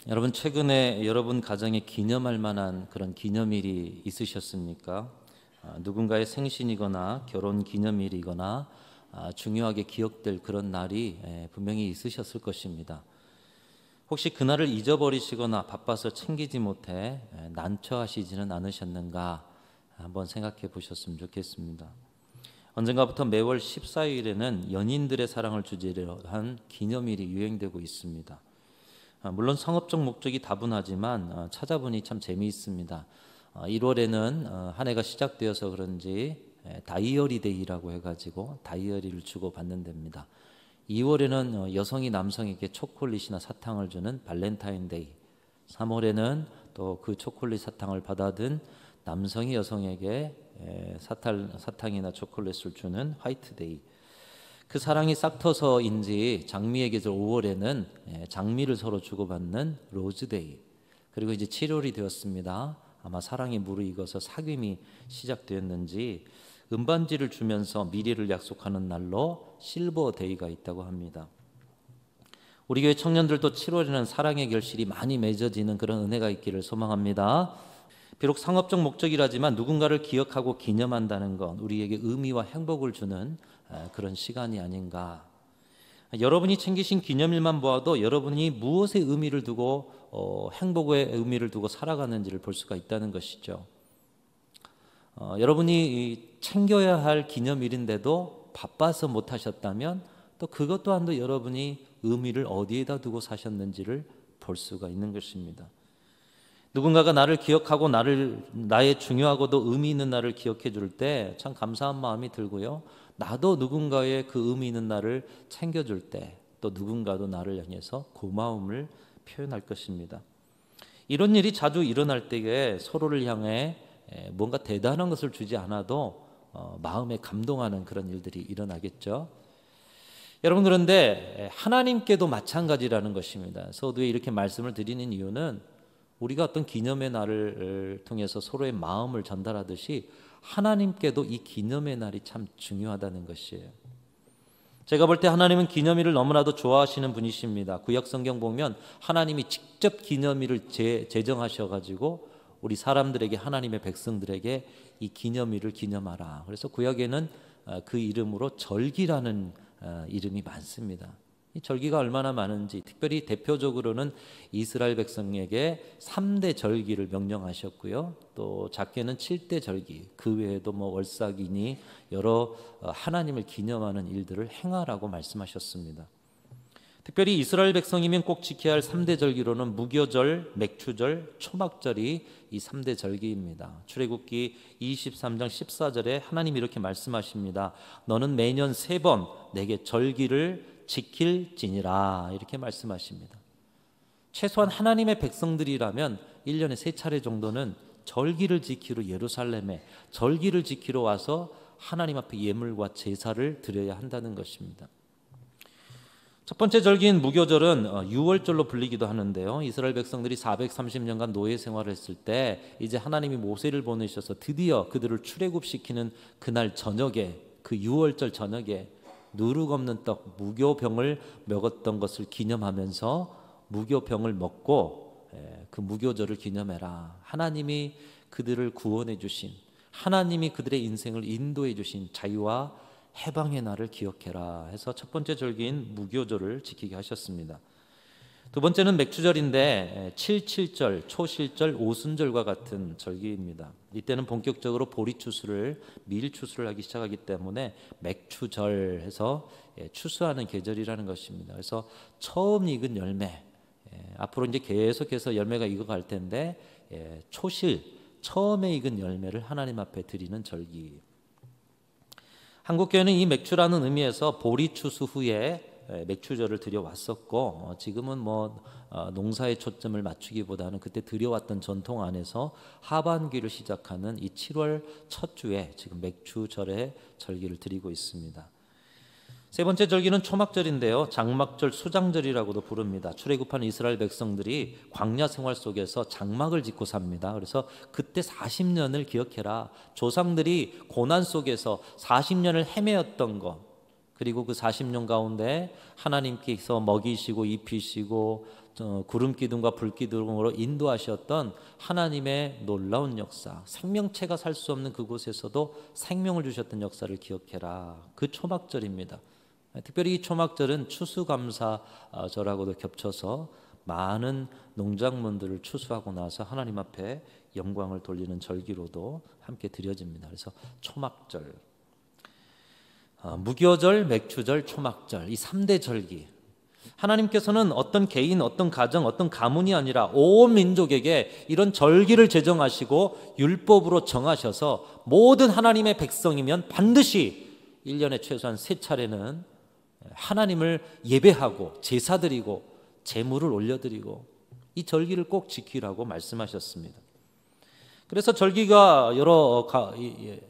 여러분, 최근에 여러분 가정에 기념할 만한 그런 기념일이 있으셨습니까? 누군가의 생신이거나 결혼 기념일이거나 중요하게 기억될 그런 날이 분명히 있으셨을 것입니다. 혹시 그날을 잊어버리시거나 바빠서 챙기지 못해 난처하시지는 않으셨는가 한번 생각해 보셨으면 좋겠습니다. 언젠가부터 매월 14일에는 연인들의 사랑을 주제로 한 기념일이 유행되고 있습니다. 물론 상업적 목적이 다분하지만 찾아보니 참 재미있습니다. 1월에는 한 해가 시작되어서 그런지 다이어리 데이라고 해가지고 다이어리를 주고 받는 데입니다. 2월에는 여성이 남성에게 초콜릿이나 사탕을 주는 발렌타인 데이, 3월에는 또 그 초콜릿 사탕을 받아든 남성이 여성에게 사탕이나 초콜릿을 주는 화이트 데이, 그 사랑이 싹터서인지 장미의 계절 5월에는 장미를 서로 주고받는 로즈데이, 그리고 이제 7월이 되었습니다. 아마 사랑이 무르익어서 사귐이 시작되었는지 은반지를 주면서 미래를 약속하는 날로 실버데이가 있다고 합니다. 우리 교회 청년들도 7월에는 사랑의 결실이 많이 맺어지는 그런 은혜가 있기를 소망합니다. 비록 상업적 목적이라지만 누군가를 기억하고 기념한다는 건 우리에게 의미와 행복을 주는 그런 시간이 아닌가. 여러분이 챙기신 기념일만 보아도 여러분이 무엇에 의미를 두고 행복의 의미를 두고 살아가는지를 볼 수가 있다는 것이죠. 여러분이 챙겨야 할 기념일인데도 바빠서 못하셨다면 또 그것 또한도 여러분이 의미를 어디에다 두고 사셨는지를 볼 수가 있는 것입니다. 누군가가 나를 기억하고 나의 중요하고도 의미 있는 날을 기억해 줄 때 참 감사한 마음이 들고요. 나도 누군가의 그 의미 있는 날을 챙겨줄 때 또 누군가도 나를 향해서 고마움을 표현할 것입니다. 이런 일이 자주 일어날 때에 서로를 향해 뭔가 대단한 것을 주지 않아도 마음에 감동하는 그런 일들이 일어나겠죠. 여러분, 그런데 하나님께도 마찬가지라는 것입니다. 서두에 이렇게 말씀을 드리는 이유는 우리가 어떤 기념의 날을 통해서 서로의 마음을 전달하듯이 하나님께도 이 기념의 날이 참 중요하다는 것이에요. 제가 볼 때 하나님은 기념일을 너무나도 좋아하시는 분이십니다. 구약 성경 보면 하나님이 직접 기념일을 제정하셔가지고 우리 사람들에게, 하나님의 백성들에게 이 기념일을 기념하라. 그래서 구약에는 그 이름으로 절기라는 이름이 많습니다. 이 절기가 얼마나 많은지, 특별히 대표적으로는 이스라엘 백성에게 3대 절기를 명령하셨고요. 또 작게는 7대 절기, 그 외에도 월삭이니 여러 하나님을 기념하는 일들을 행하라고 말씀하셨습니다. 특별히 이스라엘 백성이면 꼭 지켜야 할 3대 절기로는 무교절, 맥추절, 초막절이 이 3대 절기입니다. 출애굽기 23장 14절에 하나님이 이렇게 말씀하십니다. 너는 매년 3번 내게 절기를 지킬지니라, 이렇게 말씀하십니다. 최소한 하나님의 백성들이라면 1년에 3차례 정도는 절기를 지키러 예루살렘에 절기를 지키러 와서 하나님 앞에 예물과 제사를 드려야 한다는 것입니다. 첫 번째 절기인 무교절은 유월절로 불리기도 하는데요. 이스라엘 백성들이 430년간 노예 생활을 했을 때 이제 하나님이 모세를 보내셔서 드디어 그들을 출애굽시키는 그날 저녁에, 그 유월절 저녁에 누룩 없는 떡 무교병을 먹었던 것을 기념하면서 무교병을 먹고 그 무교절을 기념해라. 하나님이 그들을 구원해 주신, 하나님이 그들의 인생을 인도해 주신 자유와 해방의 날을 기억해라 해서 첫 번째 절기인 무교절을 지키게 하셨습니다. 두 번째는 맥추절인데 7.7절, 초실절, 오순절과 같은 절기입니다. 이때는 본격적으로 보리추수를, 밀추수를 하기 시작하기 때문에 맥추절 해서 추수하는 계절이라는 것입니다. 그래서 처음 익은 열매, 앞으로 이제 계속해서 열매가 익어갈 텐데 초실, 처음에 익은 열매를 하나님 앞에 드리는 절기. 한국교회는 이 맥추라는 의미에서 보리추수 후에 맥추절을 드려왔었고, 지금은 농사에 초점을 맞추기보다는 그때 드려왔던 전통 안에서 하반기를 시작하는 이 7월 첫 주에 지금 맥추절의 절기를 드리고 있습니다. 세 번째 절기는 초막절인데요. 장막절, 수장절이라고도 부릅니다. 출애굽한 이스라엘 백성들이 광야 생활 속에서 장막을 짓고 삽니다. 그래서 그때 40년을 기억해라. 조상들이 고난 속에서 40년을 헤매었던 것, 그리고 그 40년 가운데 하나님께서 먹이시고 입히시고 구름 기둥과 불 기둥으로 인도하셨던 하나님의 놀라운 역사, 생명체가 살 수 없는 그곳에서도 생명을 주셨던 역사를 기억해라. 그 초막절입니다. 특별히 이 초막절은 추수감사절하고도 겹쳐서 많은 농작물들을 추수하고 나서 하나님 앞에 영광을 돌리는 절기로도 함께 드려집니다. 그래서 초막절, 무교절, 맥주절, 초막절, 이 3대 절기, 하나님께서는 어떤 개인, 어떤 가정, 어떤 가문이 아니라 온 민족에게 이런 절기를 제정하시고 율법으로 정하셔서 모든 하나님의 백성이면 반드시 1년에 최소한 3차례는 하나님을 예배하고 제사드리고 제물을 올려드리고 이 절기를 꼭 지키라고 말씀하셨습니다. 그래서 절기가 여러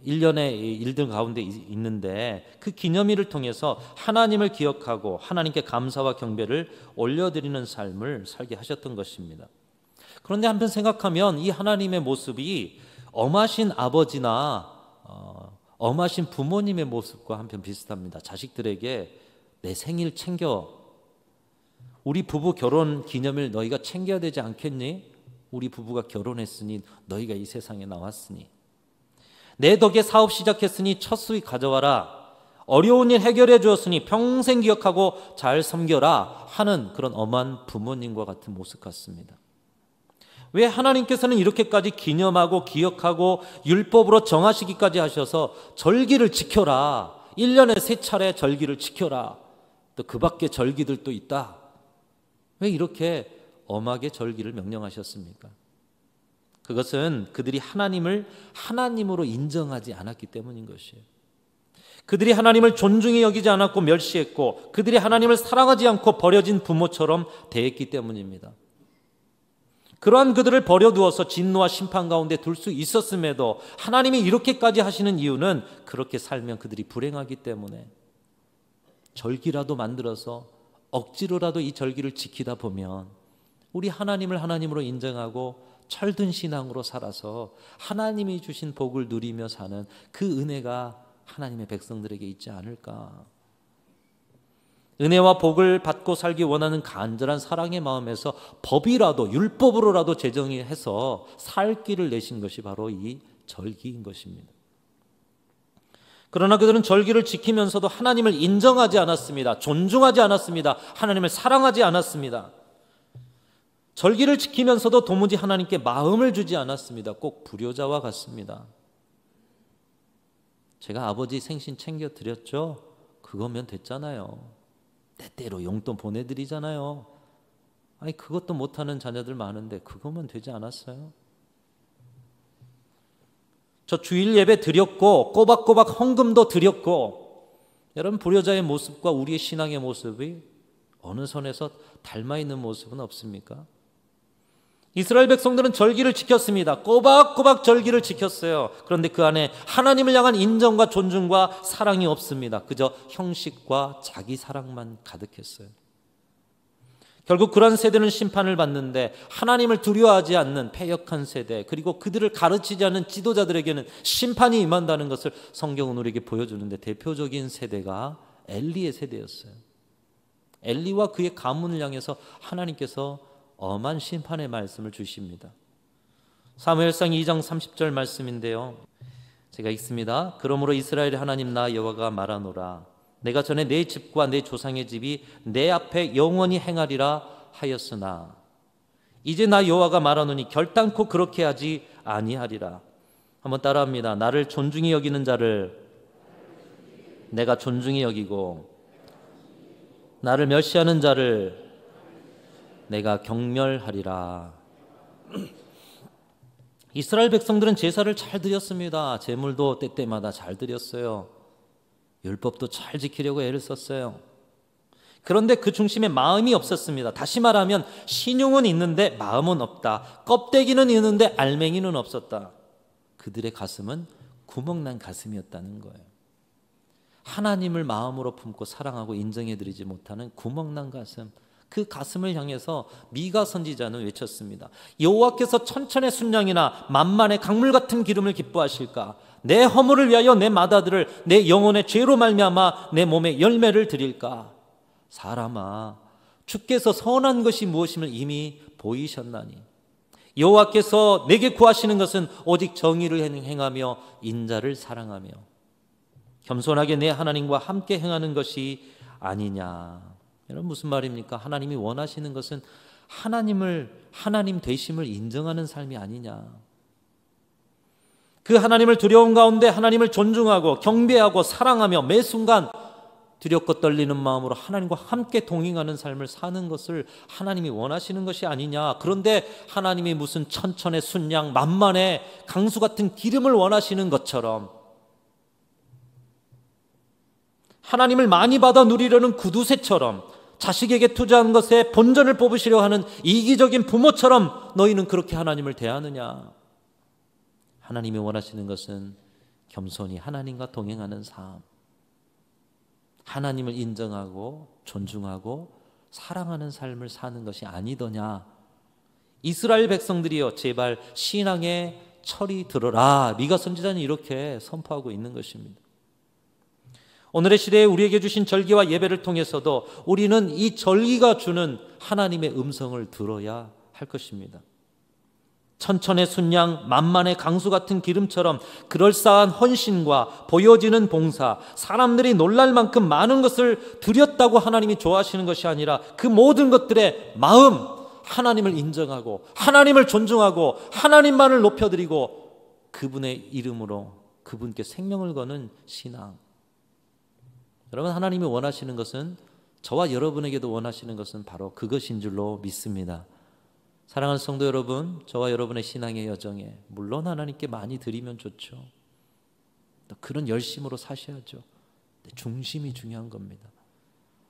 일련의 일들 가운데 있는데 그 기념일을 통해서 하나님을 기억하고 하나님께 감사와 경배를 올려드리는 삶을 살게 하셨던 것입니다. 그런데 한편 생각하면 이 하나님의 모습이 엄하신 아버지나 엄하신 부모님의 모습과 한편 비슷합니다. 자식들에게 내 생일 챙겨, 우리 부부 결혼 기념일 너희가 챙겨야 되지 않겠니? 우리 부부가 결혼했으니 너희가 이 세상에 나왔으니 내 덕에 사업 시작했으니 첫 수익 가져와라, 어려운 일 해결해 주었으니 평생 기억하고 잘 섬겨라 하는 그런 엄한 부모님과 같은 모습 같습니다. 왜 하나님께서는 이렇게까지 기념하고 기억하고 율법으로 정하시기까지 하셔서 절기를 지켜라, 1년에 3차례 절기를 지켜라, 또 그 밖에 절기들도 있다, 왜 이렇게 엄하게 절기를 명령하셨습니까? 그것은 그들이 하나님을 하나님으로 인정하지 않았기 때문인 것이에요. 그들이 하나님을 존중히 여기지 않았고 멸시했고 그들이 하나님을 사랑하지 않고 버려진 부모처럼 대했기 때문입니다. 그러한 그들을 버려두어서 진노와 심판 가운데 둘 수 있었음에도 하나님이 이렇게까지 하시는 이유는 그렇게 살면 그들이 불행하기 때문에 절기라도 만들어서 억지로라도 이 절기를 지키다 보면 우리 하나님을 하나님으로 인정하고 철든 신앙으로 살아서 하나님이 주신 복을 누리며 사는 그 은혜가 하나님의 백성들에게 있지 않을까. 은혜와 복을 받고 살기 원하는 간절한 사랑의 마음에서 법이라도 율법으로라도 제정해서 살 길을 내신 것이 바로 이 절기인 것입니다. 그러나 그들은 절기를 지키면서도 하나님을 인정하지 않았습니다. 존중하지 않았습니다. 하나님을 사랑하지 않았습니다. 절기를 지키면서도 도무지 하나님께 마음을 주지 않았습니다. 꼭 불효자와 같습니다. 제가 아버지 생신 챙겨드렸죠? 그거면 됐잖아요. 때때로 용돈 보내드리잖아요. 아니 그것도 못하는 자녀들 많은데 그거면 되지 않았어요? 저 주일 예배 드렸고 꼬박꼬박 헌금도 드렸고, 여러분 불효자의 모습과 우리의 신앙의 모습이 어느 선에서 닮아있는 모습은 없습니까? 이스라엘 백성들은 절기를 지켰습니다. 꼬박꼬박 절기를 지켰어요. 그런데 그 안에 하나님을 향한 인정과 존중과 사랑이 없습니다. 그저 형식과 자기 사랑만 가득했어요. 결국 그런 세대는 심판을 받는데 하나님을 두려워하지 않는 패역한 세대, 그리고 그들을 가르치지 않는 지도자들에게는 심판이 임한다는 것을 성경은 우리에게 보여주는데 대표적인 세대가 엘리의 세대였어요. 엘리와 그의 가문을 향해서 하나님께서 엄한 심판의 말씀을 주십니다. 사무엘상 2장 30절 말씀인데요, 제가 읽습니다. 그러므로 이스라엘의 하나님 나 여호와가 말하노라, 내가 전에 내 집과 내 조상의 집이 내 앞에 영원히 행하리라 하였으나 이제 나 여호와가 말하노니 결단코 그렇게 하지 아니하리라. 한번 따라합니다. 나를 존중히 여기는 자를 내가 존중히 여기고 나를 멸시하는 자를 내가 경멸하리라. 이스라엘 백성들은 제사를 잘 드렸습니다. 제물도 때때마다 잘 드렸어요. 율법도 잘 지키려고 애를 썼어요. 그런데 그 중심에 마음이 없었습니다. 다시 말하면 신용은 있는데 마음은 없다. 껍데기는 있는데 알맹이는 없었다. 그들의 가슴은 구멍난 가슴이었다는 거예요. 하나님을 마음으로 품고 사랑하고 인정해드리지 못하는 구멍난 가슴, 그 가슴을 향해서 미가 선지자는 외쳤습니다. 여호와께서 천천의 순양이나 만만의 강물 같은 기름을 기뻐하실까? 내 허물을 위하여 내 맏아들을 내 영혼의 죄로 말미암아 내 몸에 열매를 드릴까? 사람아, 주께서 선한 것이 무엇임을 이미 보이셨나니 여호와께서 내게 구하시는 것은 오직 정의를 행하며 인자를 사랑하며 겸손하게 내 하나님과 함께 행하는 것이 아니냐. 이런 무슨 말입니까? 하나님이 원하시는 것은 하나님 되심을 인정하는 삶이 아니냐. 그 하나님을 두려운 가운데 하나님을 존중하고 경배하고 사랑하며 매 순간 두렵고 떨리는 마음으로 하나님과 함께 동행하는 삶을 사는 것을 하나님이 원하시는 것이 아니냐. 그런데 하나님이 무슨 천천의 순양 만만의 강수 같은 기름을 원하시는 것처럼 하나님을 많이 받아 누리려는 구두쇠처럼 자식에게 투자한 것에 본전을 뽑으시려 하는 이기적인 부모처럼 너희는 그렇게 하나님을 대하느냐. 하나님이 원하시는 것은 겸손히 하나님과 동행하는 삶, 하나님을 인정하고 존중하고 사랑하는 삶을 사는 것이 아니더냐. 이스라엘 백성들이여 제발 신앙의 철이 들어라. 미가 선지자는 이렇게 선포하고 있는 것입니다. 오늘의 시대에 우리에게 주신 절기와 예배를 통해서도 우리는 이 절기가 주는 하나님의 음성을 들어야 할 것입니다. 천천의 순양 만만의 강수 같은 기름처럼 그럴싸한 헌신과 보여지는 봉사, 사람들이 놀랄 만큼 많은 것을 드렸다고 하나님이 좋아하시는 것이 아니라 그 모든 것들의 마음, 하나님을 인정하고 하나님을 존중하고 하나님만을 높여드리고 그분의 이름으로 그분께 생명을 거는 신앙. 여러분, 하나님이 원하시는 것은, 저와 여러분에게도 원하시는 것은 바로 그것인 줄로 믿습니다. 사랑하는 성도 여러분, 저와 여러분의 신앙의 여정에 물론 하나님께 많이 드리면 좋죠. 또 그런 열심으로 사셔야죠. 중심이 중요한 겁니다.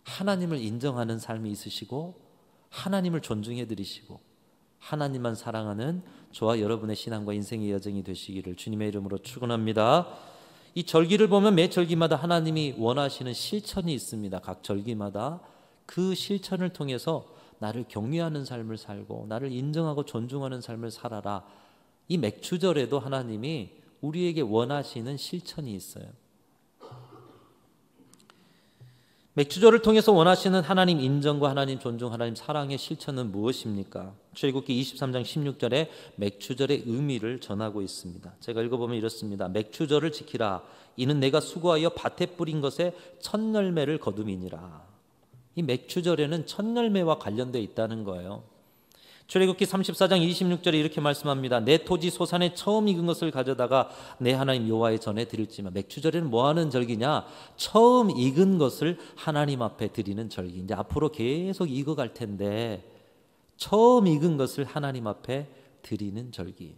하나님을 인정하는 삶이 있으시고 하나님을 존중해 드리시고 하나님만 사랑하는 저와 여러분의 신앙과 인생의 여정이 되시기를 주님의 이름으로 축원합니다. 이 절기를 보면 매 절기마다 하나님이 원하시는 실천이 있습니다. 각 절기마다 그 실천을 통해서 나를 경외하는 삶을 살고 나를 인정하고 존중하는 삶을 살아라. 이 맥주절에도 하나님이 우리에게 원하시는 실천이 있어요. 맥주절을 통해서 원하시는 하나님 인정과 하나님 존중, 하나님 사랑의 실천은 무엇입니까? 출애굽기 23장 16절에 맥주절의 의미를 전하고 있습니다. 제가 읽어보면 이렇습니다. 맥주절을 지키라. 이는 내가 수고하여 밭에 뿌린 것에 첫 열매를 거둠이니라. 이 맥주절에는 첫 열매와 관련되어 있다는 거예요. 출애굽기 34장 26절에 이렇게 말씀합니다. 내 토지 소산에 처음 익은 것을 가져다가 내 하나님 여호와의 전에 드릴지만. 맥주절에는 뭐 하는 절기냐? 처음 익은 것을 하나님 앞에 드리는 절기. 이제 앞으로 계속 익어갈 텐데 처음 익은 것을 하나님 앞에 드리는 절기.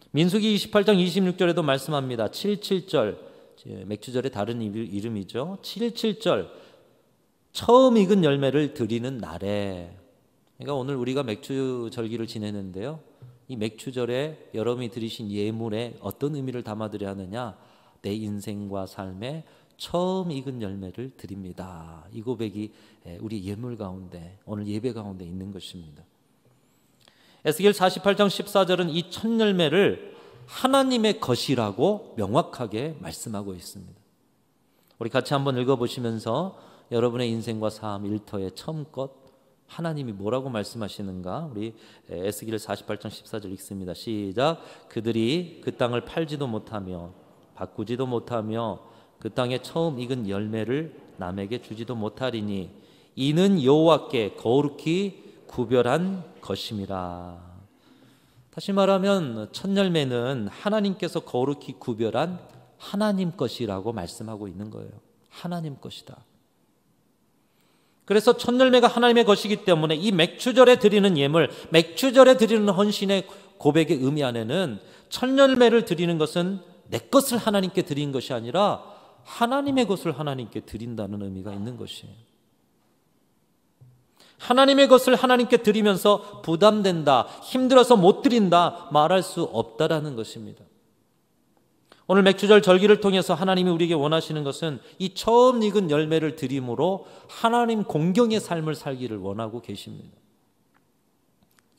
민수기 28장 26절에도 말씀합니다. 77절, 맥주절의 다른 이름이죠. 77절, 처음 익은 열매를 드리는 날에. 그러니까 오늘 우리가 맥주 절기를 지내는데요, 이 맥주절에 여러분이 드리신 예물에 어떤 의미를 담아드려야 하느냐? 내 인생과 삶에 처음 익은 열매를 드립니다. 이 고백이 우리 예물 가운데, 오늘 예배 가운데 있는 것입니다. 에스겔 48장 14절은 이 첫 열매를 하나님의 것이라고 명확하게 말씀하고 있습니다. 우리 같이 한번 읽어보시면서 여러분의 인생과 삶 일터의 처음 것 하나님이 뭐라고 말씀하시는가? 우리 에스겔 48장 14절 읽습니다. 시작. 그들이 그 땅을 팔지도 못하며 바꾸지도 못하며 그 땅에 처음 익은 열매를 남에게 주지도 못하리니 이는 여호와께 거룩히 구별한 것임이라. 다시 말하면 첫 열매는 하나님께서 거룩히 구별한 하나님 것이라고 말씀하고 있는 거예요. 하나님 것이다. 그래서 첫 열매가 하나님의 것이기 때문에 이 맥주절에 드리는 예물, 맥주절에 드리는 헌신의 고백의 의미 안에는 첫 열매를 드리는 것은 내 것을 하나님께 드린 것이 아니라 하나님의 것을 하나님께 드린다는 의미가 있는 것이에요. 하나님의 것을 하나님께 드리면서 부담된다, 힘들어서 못 드린다 말할 수 없다라는 것입니다. 오늘 맥주절 절기를 통해서 하나님이 우리에게 원하시는 것은 이 처음 익은 열매를 드림으로 하나님 공경의 삶을 살기를 원하고 계십니다.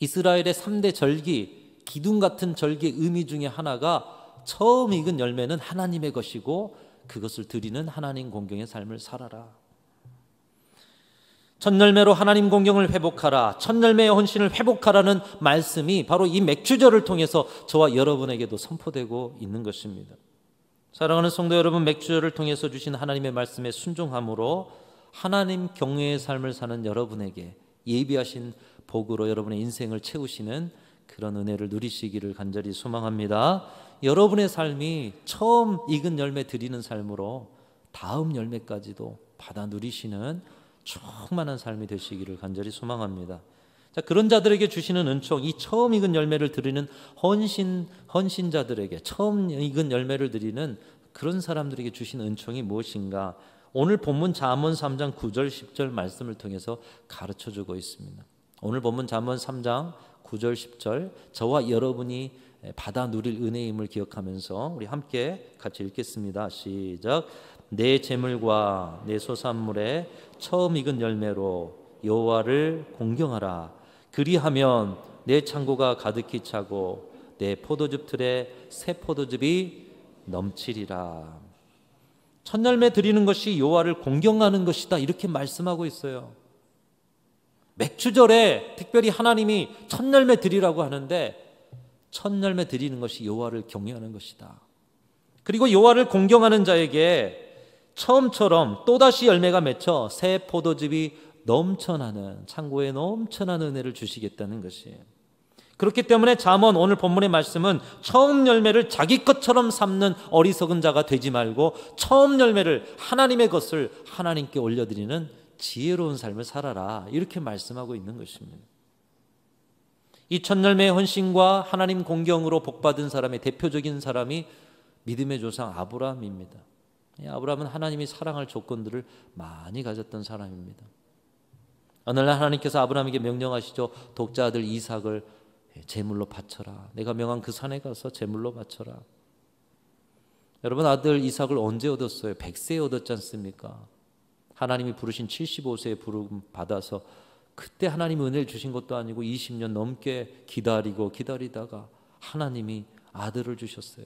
이스라엘의 3대 절기, 기둥 같은 절기의 의미 중에 하나가 처음 익은 열매는 하나님의 것이고 그것을 드리는 하나님 공경의 삶을 살아라. 첫 열매로 하나님 공경을 회복하라, 첫 열매의 헌신을 회복하라는 말씀이 바로 이 맥주절을 통해서 저와 여러분에게도 선포되고 있는 것입니다. 사랑하는 성도 여러분, 맥주절을 통해서 주신 하나님의 말씀에 순종함으로 하나님 경외의 삶을 사는 여러분에게 예비하신 복으로 여러분의 인생을 채우시는 그런 은혜를 누리시기를 간절히 소망합니다. 여러분의 삶이 처음 익은 열매 드리는 삶으로 다음 열매까지도 받아 누리시는 충만한 삶이 되시기를 간절히 소망합니다. 자, 그런 자들에게 주시는 은총, 이 처음 익은 열매를 드리는 헌신자들에게, 처음 익은 열매를 드리는 그런 사람들에게 주시는 은총이 무엇인가? 오늘 본문 잠언 3장 9절 10절 말씀을 통해서 가르쳐주고 있습니다. 오늘 본문 잠언 3장 9절 10절, 저와 여러분이 받아 누릴 은혜임을 기억하면서 우리 함께 같이 읽겠습니다. 시작. 내 재물과 내 소산물의 처음 익은 열매로 여호와를 공경하라. 그리하면 내 창고가 가득히 차고 내 포도즙 틀에 새 포도즙이 넘치리라. 첫 열매 드리는 것이 여호와를 공경하는 것이다, 이렇게 말씀하고 있어요. 맥주절에 특별히 하나님이 첫 열매 드리라고 하는데 첫 열매 드리는 것이 여호와를 경외하는 것이다. 그리고 여호와를 공경하는 자에게 처음처럼 또다시 열매가 맺혀 새 포도즙이 넘쳐나는, 창고에 넘쳐나는 은혜를 주시겠다는 것이에요. 그렇기 때문에 잠언 오늘 본문의 말씀은 처음 열매를 자기 것처럼 삼는 어리석은 자가 되지 말고 처음 열매를, 하나님의 것을 하나님께 올려드리는 지혜로운 삶을 살아라, 이렇게 말씀하고 있는 것입니다. 이 첫 열매의 헌신과 하나님 공경으로 복받은 사람의 대표적인 사람이 믿음의 조상 아브라함입니다. 아브라함은 하나님이 사랑할 조건들을 많이 가졌던 사람입니다. 어느 날 하나님께서 아브라함에게 명령하시죠. 독자 아들 이삭을 제물로 바쳐라. 내가 명한 그 산에 가서 제물로 바쳐라. 여러분, 아들 이삭을 언제 얻었어요? 100세에 얻었지 않습니까? 하나님이 부르신 75세의 부름 받아서 그때 하나님이 은혜를 주신 것도 아니고 20년 넘게 기다리다가 하나님이 아들을 주셨어요.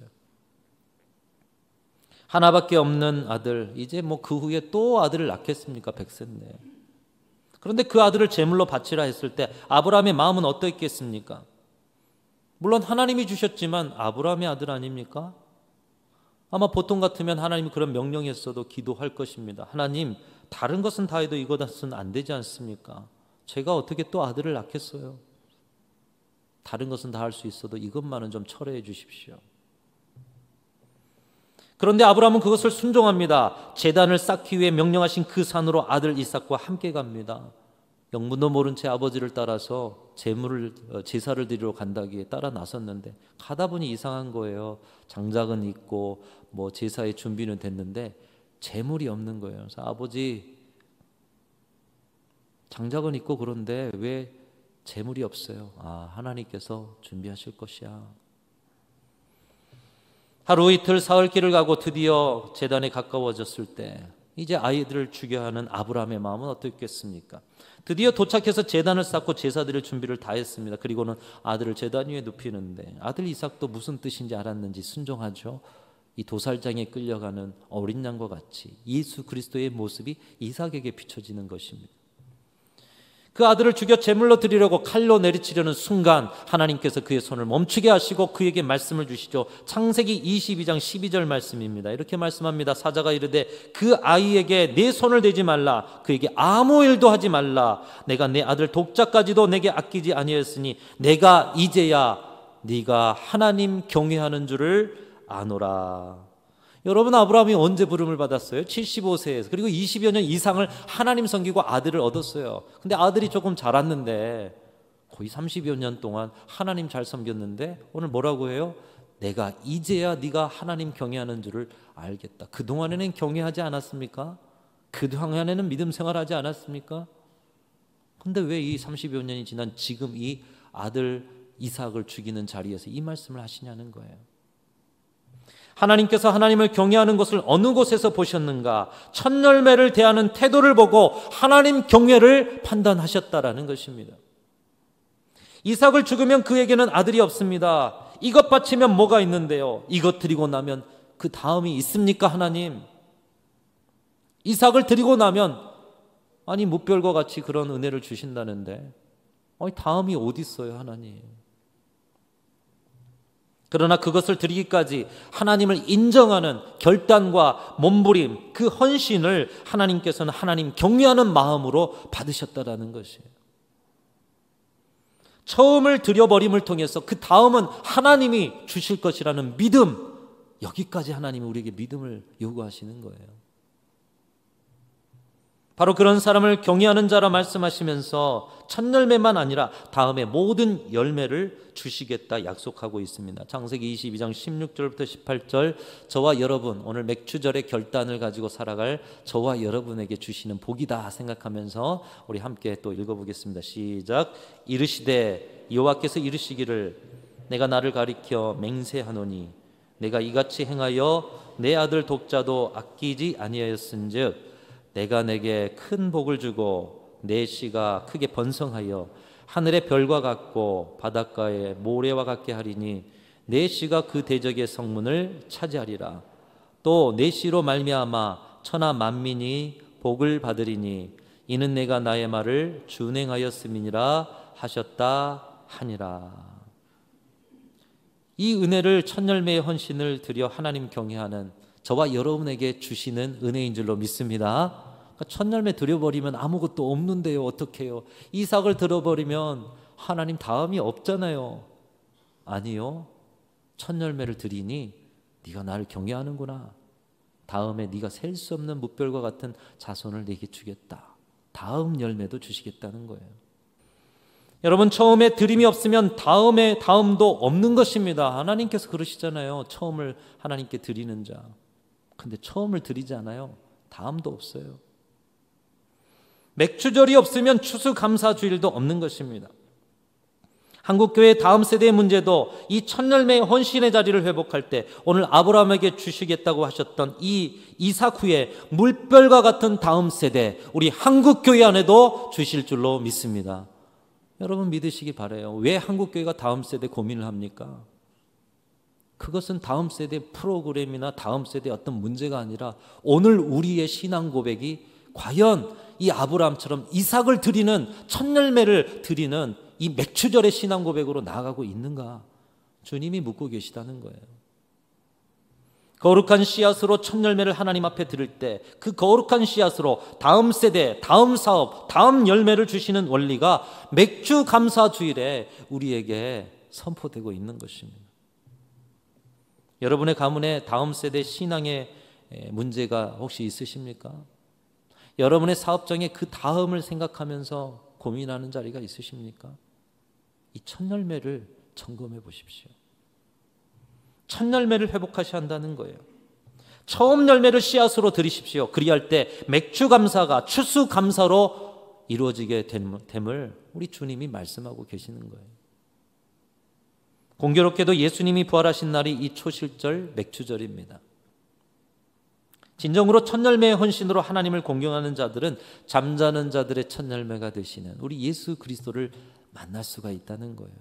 하나밖에 없는 아들, 이제 뭐 그 후에 또 아들을 낳겠습니까? 100세인데. 그런데 그 아들을 제물로 바치라 했을 때 아브라함의 마음은 어떠했겠습니까? 물론 하나님이 주셨지만 아브라함의 아들 아닙니까? 아마 보통 같으면 하나님이 그런 명령했어도 기도할 것입니다. 하나님, 다른 것은 다 해도 이것은 안 되지 않습니까? 제가 어떻게 또 아들을 낳겠어요? 다른 것은 다 할 수 있어도 이것만은 좀 철회해 주십시오. 그런데 아브라함은 그것을 순종합니다. 제단을 쌓기 위해 명령하신 그 산으로 아들 이삭과 함께 갑니다. 영문도 모른 채 아버지를 따라서 제사를 드리러 간다기에 따라 나섰는데 가다 보니 이상한 거예요. 장작은 있고 뭐 제사의 준비는 됐는데 제물이 없는 거예요. 그래서 아버지, 장작은 있고 그런데 왜 제물이 없어요? 아, 하나님께서 준비하실 것이야. 하루 이틀 사흘길을 가고 드디어 제단에 가까워졌을 때 이제 아이들을 죽여야 하는 아브라함의 마음은 어떻겠습니까? 드디어 도착해서 제단을 쌓고 제사드릴 준비를 다 했습니다. 그리고는 아들을 제단 위에 눕히는데 아들 이삭도 무슨 뜻인지 알았는지 순종하죠. 이 도살장에 끌려가는 어린 양과 같이 예수 그리스도의 모습이 이삭에게 비춰지는 것입니다. 그 아들을 죽여 제물로 드리려고 칼로 내리치려는 순간 하나님께서 그의 손을 멈추게 하시고 그에게 말씀을 주시죠. 창세기 22장 12절 말씀입니다. 이렇게 말씀합니다. 사자가 이르되 그 아이에게 내 손을 대지 말라. 그에게 아무 일도 하지 말라. 내가 내 아들 독자까지도 내게 아끼지 아니하였으니 내가 이제야 네가 하나님 경외하는 줄을 아노라. 여러분, 아브라함이 언제 부름을 받았어요? 75세에서. 그리고 20여 년 이상을 하나님 섬기고 아들을 얻었어요. 근데 아들이 조금 자랐는데 거의 30여 년 동안 하나님 잘 섬겼는데 오늘 뭐라고 해요? 내가 이제야 네가 하나님 경외하는 줄을 알겠다. 그동안에는 경외하지 않았습니까? 그동안에는 믿음 생활하지 않았습니까? 근데 왜 이 30여 년이 지난 지금 이 아들 이삭을 죽이는 자리에서 이 말씀을 하시냐는 거예요. 하나님께서 하나님을 경외하는 것을 어느 곳에서 보셨는가? 첫 열매를 대하는 태도를 보고 하나님 경외를 판단하셨다라는 것입니다. 이삭을 죽으면 그에게는 아들이 없습니다. 이것 바치면 뭐가 있는데요? 이것 드리고 나면 그 다음이 있습니까, 하나님? 이삭을 드리고 나면 아니 무별과 같이 그런 은혜를 주신다는데 다음이 어디 있어요, 하나님? 그러나 그것을 드리기까지 하나님을 인정하는 결단과 몸부림, 그 헌신을 하나님께서는 하나님 경외하는 마음으로 받으셨다라는 것이에요. 처음을 드려버림을 통해서 그 다음은 하나님이 주실 것이라는 믿음, 여기까지 하나님이 우리에게 믿음을 요구하시는 거예요. 바로 그런 사람을 경외하는 자라 말씀하시면서 첫 열매만 아니라 다음에 모든 열매를 주시겠다 약속하고 있습니다. 창세기 22장 16절부터 18절, 저와 여러분, 오늘 맥주절의 결단을 가지고 살아갈 저와 여러분에게 주시는 복이다 생각하면서 우리 함께 또 읽어보겠습니다. 시작. 이르시되 여호와께서 이르시기를 내가 나를 가리켜 맹세하노니 내가 이같이 행하여 내 아들 독자도 아끼지 아니하였은즉 내가 내게 큰 복을 주고 내 씨가 크게 번성하여 하늘의 별과 같고 바닷가의 모래와 같게 하리니 내 씨가 그 대적의 성문을 차지하리라. 또 내 씨로 말미암아 천하 만민이 복을 받으리니 이는 내가 나의 말을 준행하였음이니라 하셨다 하니라. 이 은혜를 첫 열매의 헌신을 드려 하나님 경외하는 저와 여러분에게 주시는 은혜인 줄로 믿습니다. 첫 열매 드려버리면 아무것도 없는데요, 어떡해요? 이삭을 들어버리면 하나님 다음이 없잖아요. 아니요, 첫 열매를 드리니 네가 나를 경외하는구나. 다음에 네가 셀 수 없는 무별과 같은 자손을 내게 주겠다. 다음 열매도 주시겠다는 거예요. 여러분, 처음에 드림이 없으면 다음도 없는 것입니다. 하나님께서 그러시잖아요. 처음을 하나님께 드리는 자. 근데 처음을 드리지 않아요. 다음도 없어요. 맥주절이 없으면 추수감사주일도 없는 것입니다. 한국교회 다음 세대의 문제도 이 첫 열매의 헌신의 자리를 회복할 때 오늘 아브라함에게 주시겠다고 하셨던 이 이삭 후에 물별과 같은 다음 세대, 우리 한국교회 안에도 주실 줄로 믿습니다. 여러분 믿으시기 바라요. 왜 한국교회가 다음 세대 고민을 합니까? 그것은 다음 세대 프로그램이나 다음 세대의 어떤 문제가 아니라 오늘 우리의 신앙 고백이 과연 이 아브라함처럼 이삭을 드리는 첫 열매를 드리는 이 맥주절의 신앙 고백으로 나아가고 있는가? 주님이 묻고 계시다는 거예요. 거룩한 씨앗으로 첫 열매를 하나님 앞에 드릴 때 그 거룩한 씨앗으로 다음 세대, 다음 사업, 다음 열매를 주시는 원리가 맥주 감사 주일에 우리에게 선포되고 있는 것입니다. 여러분의 가문에 다음 세대 신앙의 문제가 혹시 있으십니까? 여러분의 사업장에 그 다음을 생각하면서 고민하는 자리가 있으십니까? 이 첫 열매를 점검해 보십시오. 첫 열매를 회복하셔야 한다는 거예요. 처음 열매를 씨앗으로 드리십시오. 그리할 때 맥주 감사가 추수 감사로 이루어지게 됨을 우리 주님이 말씀하고 계시는 거예요. 공교롭게도 예수님이 부활하신 날이 이 초실절 맥주절입니다. 진정으로 첫 열매의 헌신으로 하나님을 공경하는 자들은 잠자는 자들의 첫 열매가 되시는 우리 예수 그리스도를 만날 수가 있다는 거예요.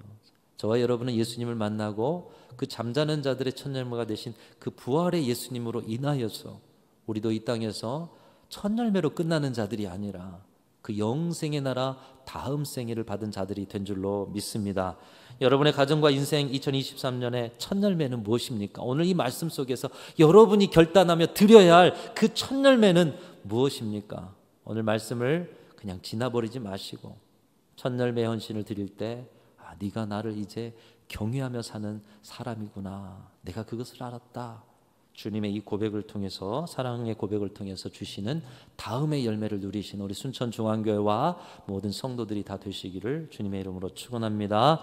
저와 여러분은 예수님을 만나고 그 잠자는 자들의 첫 열매가 되신 그 부활의 예수님으로 인하여서 우리도 이 땅에서 첫 열매로 끝나는 자들이 아니라 그 영생의 나라 다음 생애를 받은 자들이 된 줄로 믿습니다. 여러분의 가정과 인생 2023년의 첫 열매는 무엇입니까? 오늘 이 말씀 속에서 여러분이 결단하며 드려야 할 그 첫 열매는 무엇입니까? 오늘 말씀을 그냥 지나버리지 마시고 첫 열매 헌신을 드릴 때 네가 나를 이제 경외하며 사는 사람이구나. 내가 그것을 알았다. 주님의 이 고백을 통해서, 사랑의 고백을 통해서 주시는 다음의 열매를 누리신 우리 순천중앙교회와 모든 성도들이 다 되시기를 주님의 이름으로 축원합니다.